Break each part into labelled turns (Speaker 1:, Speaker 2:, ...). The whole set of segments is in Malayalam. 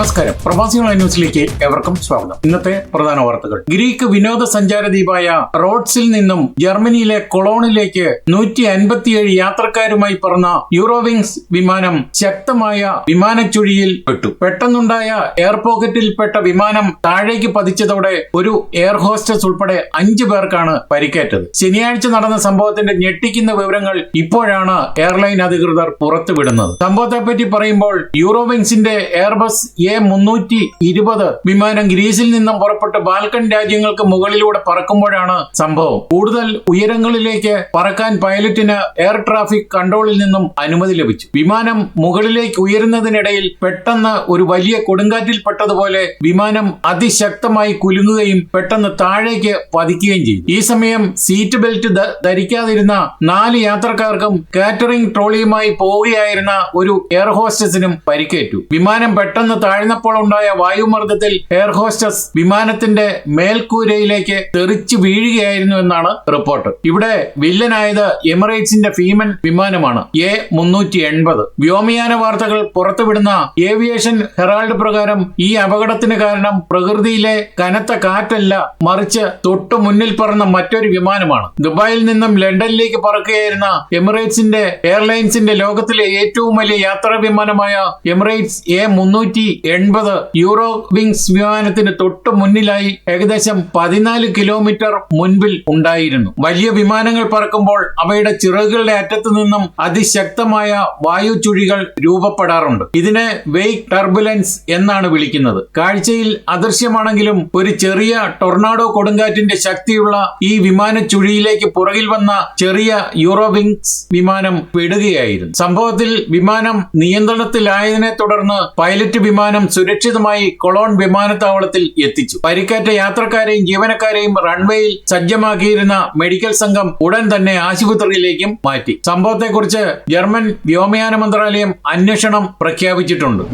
Speaker 1: നമസ്കാരം. പ്രവാസികൾ ന്യൂസിലേക്ക് ഏവർക്കും സ്വാഗതം. ഇന്നത്തെ പ്രധാന വാർത്തകൾ. ഗ്രീക്ക് വിനോദസഞ്ചാര ദ്വീപായ റോഡ്സിൽ നിന്നും ജർമ്മനിയിലെ കൊളോണിലേക്ക് 157 യാത്രക്കാരുമായി പറന്ന യൂറോവിങ്സ് വിമാനം ശക്തമായ വിമാനച്ചുഴിയിൽ പെട്ടു. പെട്ടെന്നുണ്ടായ എയർ പോക്കറ്റിൽ പെട്ട വിമാനം താഴേക്ക് പതിച്ചതോടെ ഒരു എയർ ഹോസ്റ്റസ് ഉൾപ്പെടെ 5 പേർക്കാണ് പരിക്കേറ്റത്. ശനിയാഴ്ച നടന്ന സംഭവത്തിന്റെ ഞെട്ടിക്കുന്ന വിവരങ്ങൾ ഇപ്പോഴാണ് എയർലൈൻ അധികൃതർ പുറത്തുവിടുന്നത്. സംഭവത്തെപ്പറ്റി പറയുമ്പോൾ യൂറോവിങ്സിന്റെ എയർബസ് A320 വിമാനം ഗ്രീസിൽ നിന്നും പുറപ്പെട്ട് ബാൽക്കൻ രാജ്യങ്ങൾക്ക് മുകളിലൂടെ പറക്കുമ്പോഴാണ് സംഭവം. കൂടുതൽ ഉയരങ്ങളിലേക്ക് പറക്കാൻ പൈലറ്റിന് എയർ ട്രാഫിക് കൺട്രോളിൽ നിന്നും അനുമതി ലഭിച്ചു. വിമാനം മുകളിലേക്ക് ഉയരുന്നതിനിടയിൽ പെട്ടെന്ന് ഒരു വലിയ കൊടുങ്കാറ്റിൽ പെട്ടതുപോലെ വിമാനം അതിശക്തമായി കുലുങ്ങുകയും പെട്ടെന്ന് താഴേക്ക് പതിക്കുകയും ചെയ്തു. ഈ സമയം സീറ്റ് ബെൽറ്റ് ധരിക്കാതിരുന്ന 4 യാത്രക്കാർക്കും കാറ്ററിംഗ് ട്രോളിയുമായി പോവുകയായിരുന്ന ഒരു എയർ ഹോസ്റ്റസിനും പരിക്കേറ്റു. വിമാനം പെട്ടെന്ന് താഴ്ന്നപ്പോൾ ഉണ്ടായ വായുമർദ്ദത്തിൽ എയർ ഹോസ്റ്റസ് വിമാനത്തിന്റെ മേൽക്കൂരയിലേക്ക് തെറിച്ചു വീഴുകയായിരുന്നു എന്നാണ് റിപ്പോർട്ട്. ഇവിടെ വില്ലനായത് എമിറേറ്റ്സിന്റെ ഫീമൻ വിമാനമാണ് A380. വ്യോമയാന വാർത്തകൾ പുറത്തുവിടുന്ന ഏവിയേഷൻ ഹെറാൾഡ് പ്രകാരം ഈ അപകടത്തിന് കാരണം പ്രകൃതിയിലെ കനത്ത കാറ്റല്ല, മറിച്ച് തൊട്ടു മുന്നിൽ പറന്ന മറ്റൊരു വിമാനമാണ്. ദുബായിൽ നിന്നും ലണ്ടനിലേക്ക് പറക്കുകയായിരുന്ന എമിറേറ്റ്സിന്റെ എയർലൈൻസിന്റെ ലോകത്തിലെ ഏറ്റവും വലിയ യാത്രാ വിമാനമായ എമിറേറ്റ്സ് A380 യൂറോവിങ്സ് വിമാനത്തിന് തൊട്ടു മുന്നിലായി ഏകദേശം 14 കിലോമീറ്റർ മുൻപിൽ ഉണ്ടായിരുന്നു. വലിയ വിമാനങ്ങൾ പറക്കുമ്പോൾ അവയുടെ ചിറകുകളുടെ അറ്റത്തു നിന്നും അതിശക്തമായ വായു ചുഴികൾ രൂപപ്പെടാറുണ്ട്. ഇതിനെ വെയ്ക്ക് ടർബുലൻസ് എന്നാണ് വിളിക്കുന്നത്. കാഴ്ചയിൽ അദൃശ്യമാണെങ്കിലും ഒരു ചെറിയ ടൊർണാഡോ കൊടുങ്കാറ്റിന്റെ ശക്തിയുള്ള ഈ വിമാന ചുഴിയിലേക്ക് പുറകിൽ വന്ന ചെറിയ യൂറോവിങ്സ് വിമാനം പെടുകയായിരുന്നു. സംഭവത്തിൽ വിമാനം നിയന്ത്രണത്തിലായതിനെ തുടർന്ന് പൈലറ്റ് വിമാനം സുരക്ഷിതമായി കൊളോൺ വിമാനത്താവളത്തിൽ എത്തിച്ചു. പരിക്കേറ്റ യാത്രക്കാരെയും ജീവനക്കാരെയും റൺവേയിൽ സജ്ജമാക്കിയിരുന്ന മെഡിക്കൽ സംഘം ഉടൻ തന്നെ ആശുപത്രിയിലേക്കും മാറ്റി. സംഭവത്തെക്കുറിച്ച് ജർമ്മൻ വ്യോമയാന മന്ത്രാലയം അന്വേഷണം പ്രഖ്യാപിച്ചിട്ടുണ്ട്.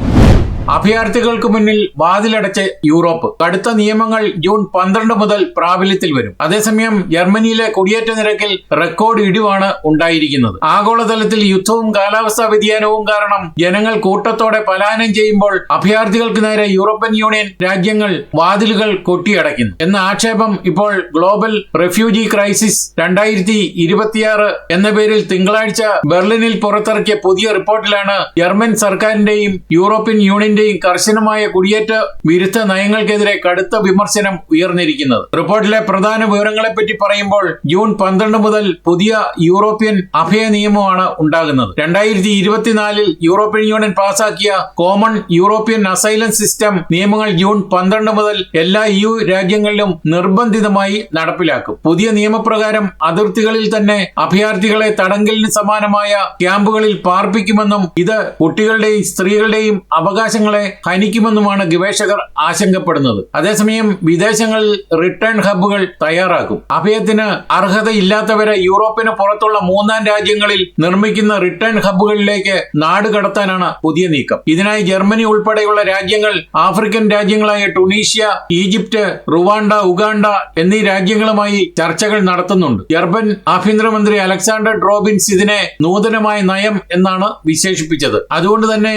Speaker 1: അഭയാർത്ഥികൾക്ക് മുന്നിൽ വാതിലടച്ച് യൂറോപ്പ്. കടുത്ത നിയമങ്ങൾ ജൂൺ 12 മുതൽ പ്രാബല്യത്തിൽ വരും. അതേസമയം ജർമ്മനിയിലെ കുടിയേറ്റ നിരക്കിൽ റെക്കോർഡ് ഇടിവാണ് ഉണ്ടായിരിക്കുന്നത്. ആഗോളതലത്തിൽ യുദ്ധവും കാലാവസ്ഥാ വ്യതിയാനവും കാരണം ജനങ്ങൾ കൂട്ടത്തോടെ പലായനം ചെയ്യുമ്പോൾ അഭയാർത്ഥികൾക്ക് നേരെ യൂറോപ്യൻ യൂണിയൻ രാജ്യങ്ങൾ വാതിലുകൾ കൊട്ടിയടയ്ക്കുന്നു എന്ന ആക്ഷേപം ഇപ്പോൾ ഗ്ലോബൽ റെഫ്യൂജി ക്രൈസിസ് 2026 എന്ന പേരിൽ തിങ്കളാഴ്ച ബെർലിനിൽ പുറത്തിറക്കിയ പുതിയ റിപ്പോർട്ടിലാണ് ജർമ്മൻ സർക്കാരിന്റെയും യൂറോപ്യൻ യൂണിയൻ കർശനമായ കുടിയേറ്റ വിരുദ്ധ നയങ്ങൾക്കെതിരെ കടുത്ത വിമർശനം ഉയർന്നിരിക്കുന്നത്. റിപ്പോർട്ടിലെ പ്രധാന വിവരങ്ങളെപ്പറ്റി പറയുമ്പോൾ ജൂൺ 12 മുതൽ പുതിയ യൂറോപ്യൻ അഭയ നിയമമാണ് ഉണ്ടാകുന്നത്. 2024 യൂറോപ്യൻ യൂണിയൻ പാസാക്കിയ കോമൺ യൂറോപ്യൻ അസൈലം സിസ്റ്റം നിയമങ്ങൾ ജൂൺ 12 മുതൽ എല്ലാ EU രാജ്യങ്ങളിലും നിർബന്ധിതമായി നടപ്പിലാക്കും. പുതിയ നിയമപ്രകാരം അതിർത്തികളിൽ തന്നെ അഭയാർത്ഥികളെ തടങ്കലിന് സമാനമായ ക്യാമ്പുകളിൽ പാർപ്പിക്കുമെന്നും ഇത് കുട്ടികളുടെയും സ്ത്രീകളുടെയും അവകാശങ്ങളെ ഹനിക്കുമെന്നുമാണ് ഗവേഷകർ ആശങ്കപ്പെടുന്നത്. അതേസമയം വിദേശങ്ങളിൽ റിട്ടേൺ ഹബ്ബുകൾ തയ്യാറാക്കും. അഭയത്തിന് അർഹതയില്ലാത്തവരെ യൂറോപ്പിന് പുറത്തുള്ള 3 രാജ്യങ്ങളിൽ നിർമ്മിക്കുന്ന റിട്ടേൺ ഹബ്ബുകളിലേക്ക് നാടുകടത്താനാണ് പുതിയ നീക്കം. ഇതിനായി ജർമ്മനി ഉൾപ്പെടെയുള്ള രാജ്യങ്ങൾ ആഫ്രിക്കൻ രാജ്യങ്ങളായ ടുണീഷ്യ, ഈജിപ്റ്റ്, റുവാണ്ട, ഉഗാണ്ട എന്നീ രാജ്യങ്ങളുമായി ചർച്ചകൾ നടത്തുന്നുണ്ട്. ജർമ്മൻ ആഭ്യന്തരമന്ത്രി അലക്സാണ്ടർ ഡ്രോബിൻസ് ഇതിനെ നൂതനമായ നയം എന്നാണ് വിശേഷിപ്പിച്ചത്. അതുകൊണ്ട് തന്നെ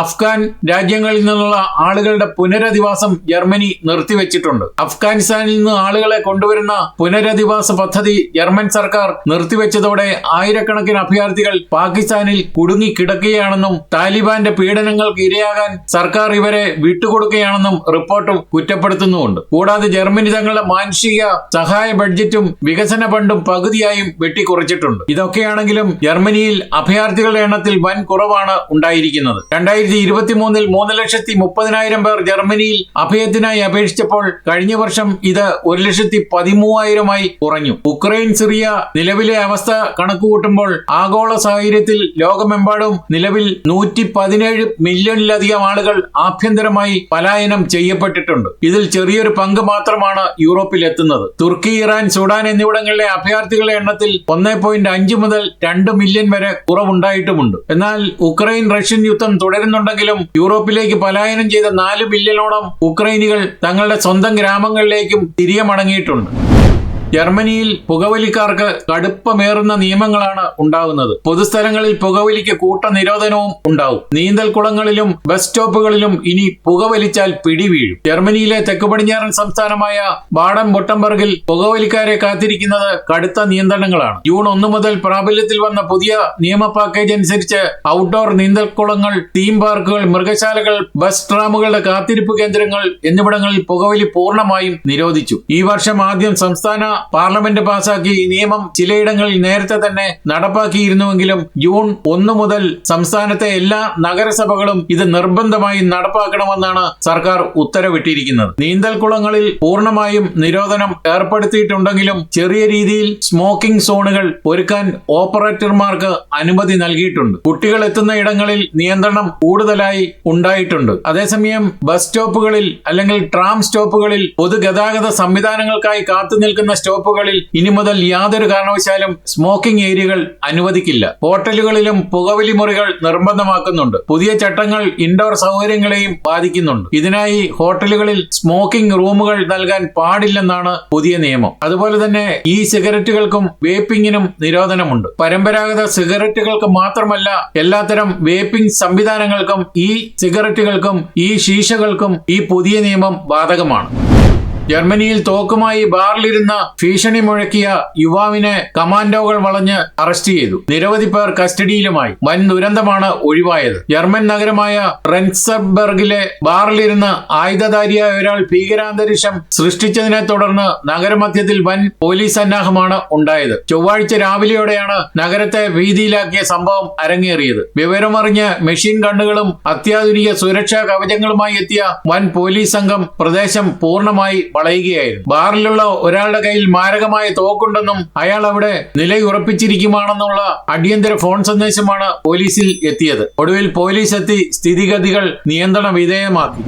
Speaker 1: അഫ്ഗാൻ രാജ്യങ്ങളിൽ നിന്നുള്ള ആളുകളുടെ പുനരധിവാസം ജർമ്മനി നിർത്തിവെച്ചിട്ടുണ്ട്. അഫ്ഗാനിസ്ഥാനിൽ നിന്ന് ആളുകളെ കൊണ്ടുവരുന്ന പുനരധിവാസ പദ്ധതി ജർമ്മൻ സർക്കാർ നിർത്തിവെച്ചതോടെ ആയിരക്കണക്കിന് അഭയാർത്ഥികൾ പാകിസ്ഥാനിൽ കുടുങ്ങിക്കിടക്കുകയാണെന്നും താലിബാന്റെ പീഡനങ്ങൾക്ക് ഇരയാകാൻ സർക്കാർ ഇവരെ വിട്ടുകൊടുക്കുകയാണെന്നും റിപ്പോർട്ടും കുറ്റപ്പെടുത്തുന്നുമുണ്ട്. കൂടാതെ ജർമ്മനി തങ്ങളുടെ മാനുഷിക സഹായ ബഡ്ജറ്റും വികസന ഫണ്ടും പകുതിയായും വെട്ടിക്കുറച്ചിട്ടുണ്ട്. ഇതൊക്കെയാണെങ്കിലും ജർമ്മനിയിൽ അഭയാർത്ഥികളുടെ എണ്ണത്തിൽ വൻ കുറവാണ് ഉണ്ടായിരിക്കുന്നത്. 2023 3,30,000 പേർ ജർമ്മനിയിൽ അഭയത്തിനായി അപേക്ഷിച്ചപ്പോൾ കഴിഞ്ഞ വർഷം ഇത് 1,13,000 കുറഞ്ഞു. ഉക്രൈൻ, സിറിയ നിലവിലെ അവസ്ഥ കണക്കുകൂട്ടുമ്പോൾ ആഗോള സാഹചര്യത്തിൽ ലോകമെമ്പാടും നിലവിൽ 117 മില്യണിലധികം ആളുകൾ ആഭ്യന്തരമായി പലായനം ചെയ്യപ്പെട്ടിട്ടുണ്ട്. ഇതിൽ ചെറിയൊരു പങ്ക് മാത്രമാണ് യൂറോപ്പിൽ എത്തുന്നത്. തുർക്കി, ഇറാൻ, സുഡാൻ എന്നിവിടങ്ങളിലെ അഭയാർത്ഥികളുടെ എണ്ണത്തിൽ 1.5 മുതൽ 2 മില്യൺ വരെ കുറവുണ്ടായിട്ടുമുണ്ട്. എന്നാൽ ഉക്രൈൻ റഷ്യൻ യുദ്ധം തുടരുന്നുണ്ടെങ്കിലും യൂറോപ്പിലേക്ക് പലായനം ചെയ്ത 4 മില്യണോളം ഉക്രൈനികൾ തങ്ങളുടെ സ്വന്തം ഗ്രാമങ്ങളിലേക്കും തിരികെ മടങ്ങിയിട്ടുണ്ട്. ജർമ്മനിയിൽ പുകവലിക്കാർക്ക് കടുപ്പമേറുന്ന നിയമങ്ങളാണ് ഉണ്ടാകുന്നത്. പൊതുസ്ഥലങ്ങളിൽ പുകവലിക്ക് കൂട്ട നിരോധനവും ഉണ്ടാവും. നീന്തൽക്കുളങ്ങളിലും ബസ് സ്റ്റോപ്പുകളിലും ഇനി പുകവലിച്ചാൽ പിടിവീഴും. ജർമ്മനിയിലെ തെക്ക് പടിഞ്ഞാറൻ സംസ്ഥാനമായ ബാഡൻ ബൊട്ടംബർഗിൽ പുകവലിക്കാരെ കാത്തിരിക്കുന്നത് കടുത്ത നിയന്ത്രണങ്ങളാണ്. ജൂൺ 1 മുതൽ പ്രാബല്യത്തിൽ വന്ന പുതിയ നിയമ പാക്കേജ് അനുസരിച്ച് ഔട്ട്ഡോർ നീന്തൽക്കുളങ്ങൾ, തീം പാർക്കുകൾ, മൃഗശാലകൾ, ബസ് ട്രാമുകളുടെ കാത്തിരിപ്പ് കേന്ദ്രങ്ങൾ എന്നിവിടങ്ങളിൽ പുകവലി പൂർണ്ണമായും നിരോധിച്ചു. ഈ വർഷം ആദ്യം സംസ്ഥാന പാർലമെന്റ് പാസാക്കി ഈ നിയമം ചിലയിടങ്ങളിൽ നേരത്തെ തന്നെ നടപ്പാക്കിയിരുന്നുവെങ്കിലും ജൂൺ 1 മുതൽ സംസ്ഥാനത്തെ എല്ലാ നഗരസഭകളും ഇത് നിർബന്ധമായി നടപ്പാക്കണമെന്നാണ് സർക്കാർ ഉത്തരവിട്ടിരിക്കുന്നത്. നീന്തൽക്കുളങ്ങളിൽ പൂർണ്ണമായും നിരോധനം ഏർപ്പെടുത്തിയിട്ടുണ്ടെങ്കിലും ചെറിയ രീതിയിൽ സ്മോക്കിംഗ് സോണുകൾ ഒരുക്കാൻ ഓപ്പറേറ്റർമാർക്ക് അനുമതി നൽകിയിട്ടുണ്ട്. കുട്ടികൾ എത്തുന്ന ഇടങ്ങളിൽ നിയന്ത്രണം കൂടുതലായി ഉണ്ടായിട്ടുണ്ട്. അതേസമയം ബസ് സ്റ്റോപ്പുകളിൽ അല്ലെങ്കിൽ ട്രാം സ്റ്റോപ്പുകളിൽ, പൊതുഗതാഗത സംവിധാനങ്ങൾക്കായി കാത്തു നിൽക്കുന്ന സ്റ്റോപ്പുകളിൽ ഇനി മുതൽ യാതൊരു കാരണവശാലും സ്മോക്കിംഗ് ഏരിയകൾ അനുവദിക്കില്ല. ഹോട്ടലുകളിലും പുകവലി മുറികൾ നിർബന്ധമാക്കുന്നുണ്ട്. പുതിയ ചട്ടങ്ങൾ ഇൻഡോർ സൗകര്യങ്ങളെയും ബാധിക്കുന്നുണ്ട്. ഇതിനായി ഹോട്ടലുകളിൽ സ്മോക്കിംഗ് റൂമുകൾ നൽകാൻ പാടില്ലെന്നാണ് പുതിയ നിയമം. അതുപോലെ തന്നെ ഈ സിഗരറ്റുകൾക്കും വേപ്പിംഗിനും നിരോധനമുണ്ട്. പരമ്പരാഗത സിഗരറ്റുകൾക്ക് മാത്രമല്ല, എല്ലാത്തരം വേപ്പിംഗ് സംവിധാനങ്ങൾക്കും ഈ സിഗരറ്റുകൾക്കും ഈ ശീശകൾക്കും ഈ പുതിയ നിയമം ബാധകമാണ്. ജർമ്മനിയിൽ തോക്കുമായി ബാറിലിരുന്ന ഭീഷണി മുഴക്കിയ യുവാവിനെ കമാൻഡോകൾ വളഞ്ഞ് അറസ്റ്റ് ചെയ്തു. നിരവധി പേർ കസ്റ്റഡിയിലുമായി. വൻ ദുരന്തമാണ് ഒഴിവായത്. ജർമ്മൻ നഗരമായ റെൻസബർഗിലെ ബാറിലിരുന്ന് ആയുധധാരിയായ ഒരാൾ ഭീകരാന്തരീക്ഷം സൃഷ്ടിച്ചതിനെ തുടർന്ന് നഗരമധ്യത്തിൽ വൻ പോലീസ് സന്നാഹമാണ് ഉണ്ടായത്. ചൊവ്വാഴ്ച രാവിലെയോടെയാണ് നഗരത്തെ ഭീതിയിലാക്കിയ സംഭവം അരങ്ങേറിയത്. വിവരമറിഞ്ഞ് മെഷീൻ ഗണ്ണുകളും അത്യാധുനിക സുരക്ഷാ കവചങ്ങളുമായി എത്തിയ വൻ പോലീസ് സംഘം പ്രദേശം പൂർണ്ണമായി വളയുകയായിരുന്നു. ബാറിലുള്ള ഒരാളുടെ കയ്യിൽ മാരകമായ തോക്കുണ്ടെന്നും അയാൾ അവിടെ നിലയുറപ്പിച്ചിരിക്കുമാണെന്നുള്ള അടിയന്തര ഫോൺ സന്ദേശമാണ് പോലീസിൽ എത്തിയത്. ഒടുവിൽ പോലീസ് എത്തി സ്ഥിതിഗതികൾ നിയന്ത്രണ വിധേയമാക്കി.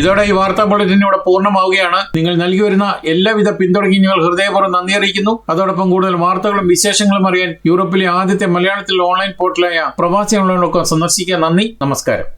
Speaker 1: ഇതോടെ ഈ വാർത്താ ബുള്ളറ്റിൻ ഇവിടെ പൂർണ്ണമാവുകയാണ്. നിങ്ങൾ നൽകി വരുന്ന എല്ലാവിധ പിന്തുണയ്ക്കും ഞങ്ങൾ ഹൃദയപൂർവ്വം നന്ദി അറിയിക്കുന്നു. അതോടൊപ്പം കൂടുതൽ വാർത്തകളും വിശേഷങ്ങളും അറിയാൻ യൂറോപ്പിലെ ആദ്യത്തെ മലയാളത്തിൽ ഓൺലൈൻ പോർട്ടലായ പ്രവാസി ഓൺലൈൻ.com സന്ദർശിക്കുക. നന്ദി, നമസ്കാരം.